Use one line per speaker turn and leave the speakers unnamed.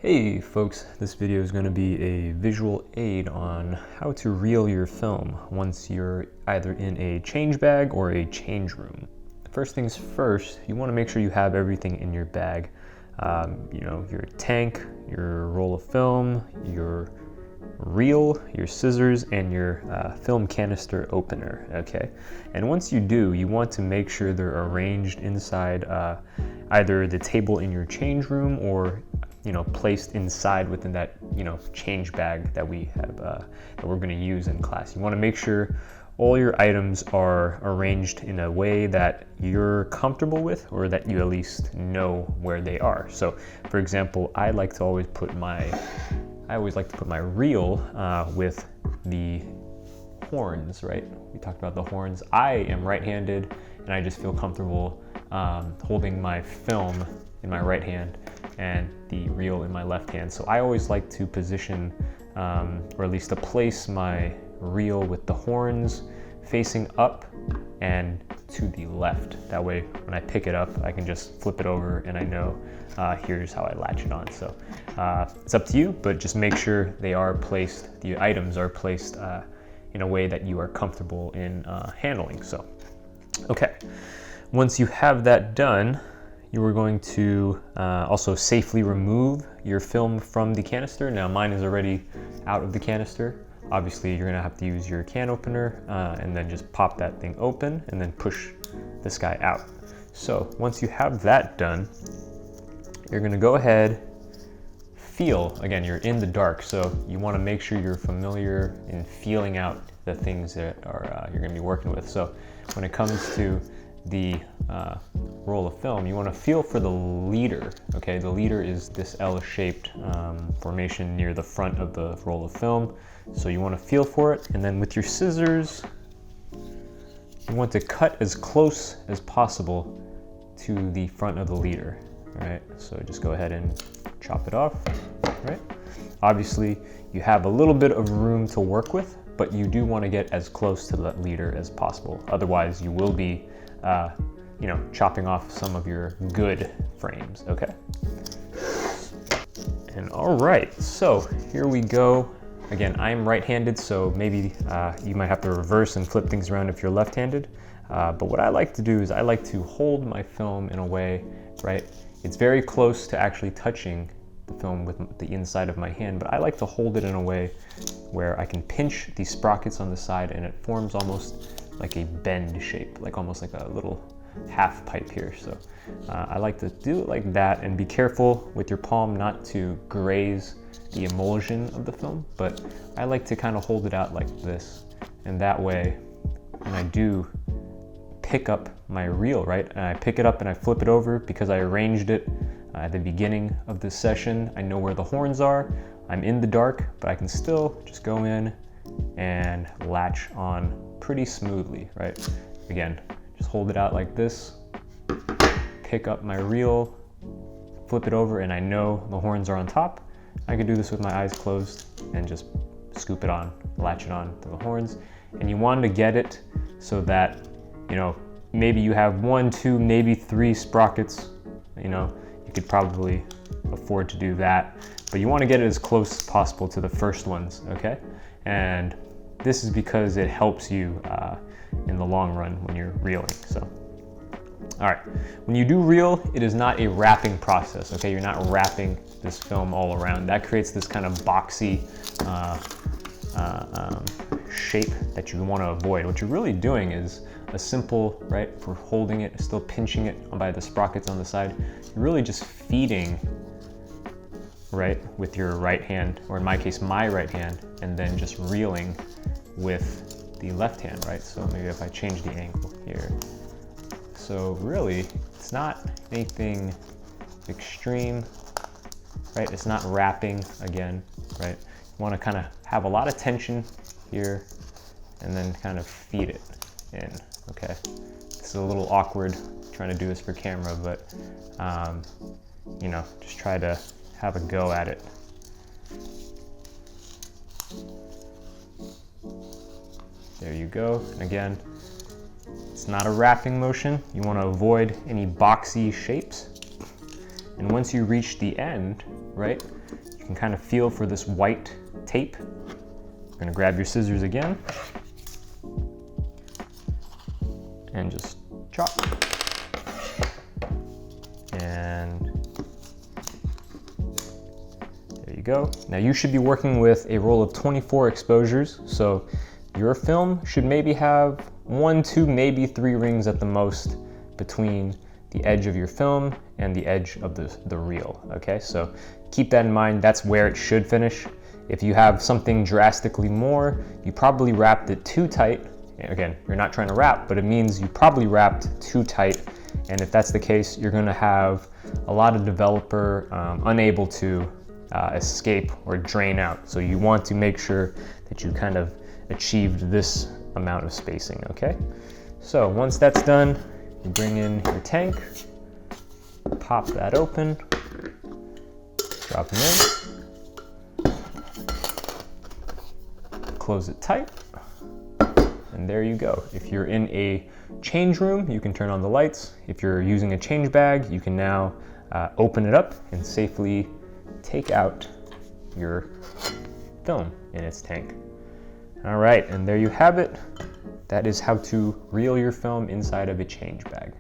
Hey folks, this video is going to be a visual aid on how to reel your film once you're either in a change bag or a change room. First things first, you want to make sure you have everything in your bag. Your tank, your roll of film, your reel, your scissors, and your film canister opener, okay? And once you do, you want to make sure they're arranged inside either the table in your change room or placed inside within that, change bag that we have, that we're going to use in class. You want to make sure all your items are arranged in a way that you're comfortable with, or that you at least know where they are. So, for example, I always like to put my reel with the horns, right? We talked about the horns. I am right-handed, and I just feel comfortable holding my film in my right hand and the reel in my left hand. So I always like to position, or at least to place my reel with the horns facing up and to the left. That way, when I pick it up, I can just flip it over and I know here's how I latch it on. So it's up to you, but just make sure the items are placed in a way that you are comfortable in handling. So, okay. Once you have that done, you are going to also safely remove your film from the canister. Now mine is already out of the canister. Obviously you're gonna have to use your can opener and then just pop that thing open and then push this guy out. So once you have that done, you're gonna go ahead, feel, again, you're in the dark, so you wanna make sure you're familiar in feeling out the things that are you're gonna be working with. So when it comes to the roll of film, you want to feel for the leader, okay? The leader is this L-shaped formation near the front of the roll of film. So you want to feel for it, and then with your scissors, you want to cut as close as possible to the front of the leader, all right? So just go ahead and chop it off, right? Obviously, you have a little bit of room to work with, but you do want to get as close to that leader as possible. Otherwise, you will be chopping off some of your good frames, okay? And all right, so here we go. Again, I'm right-handed, so maybe you might have to reverse and flip things around if you're left-handed. But what I like to do is I like to hold my film in a way, right? It's very close to actually touching the film with the inside of my hand, but I like to hold it in a way where I can pinch these sprockets on the side and it forms almost like a bend shape, like almost like a little half pipe here. So I like to do it like that, and be careful with your palm not to graze the emulsion of the film, but I like to kind of hold it out like this, and that way when I do pick up my reel, right, and I pick it up and I flip it over because I arranged it at the beginning of this session, I know where the horns are. I'm in the dark, but I can still just go in and latch on pretty smoothly, right? Again, just hold it out like this, pick up my reel, flip it over, and I know the horns are on top. I could do this with my eyes closed and just scoop it on, latch it on to the horns. And you want to get it so that, maybe you have 1, 2, maybe 3 sprockets, you could probably afford to do that, but you want to get it as close as possible to the first ones, okay? And this is because it helps you in the long run when you're reeling. So, all right, when you do reel, it is not a wrapping process, okay? You're not wrapping this film all around. That creates this kind of boxy shape that you want to avoid. What you're really doing is a simple, right, for holding it, still pinching it by the sprockets on the side. You're really just feeding, right, with your right hand, or in my case, my right hand, and then just reeling with the left hand, right? So maybe if I change the angle here. So really, it's not anything extreme, right? It's not wrapping again, right? You want to kind of have a lot of tension here and then kind of feed it in, okay? This is a little awkward trying to do this for camera, but just try to have a go at it. There you go. And again, it's not a wrapping motion. You want to avoid any boxy shapes. And once you reach the end, right, you can kind of feel for this white tape. You're gonna grab your scissors again and just chop. And there you go. Now you should be working with a roll of 24 exposures, so your film should maybe have 1, 2, maybe 3 rings at the most between the edge of your film and the edge of the reel, okay? So keep that in mind, that's where it should finish. If you have something drastically more, you probably wrapped it too tight. Again, you're not trying to wrap, but it means you probably wrapped too tight. And if that's the case, you're gonna have a lot of developer unable to escape or drain out. So you want to make sure that you kind of achieved this amount of spacing, okay? So once that's done, you bring in your tank, pop that open, drop them in, close it tight, and there you go. If you're in a change room, you can turn on the lights. If you're using a change bag, you can now open it up and safely take out your film in its tank. All right, and there you have it. That is how to reel your film inside of a change bag.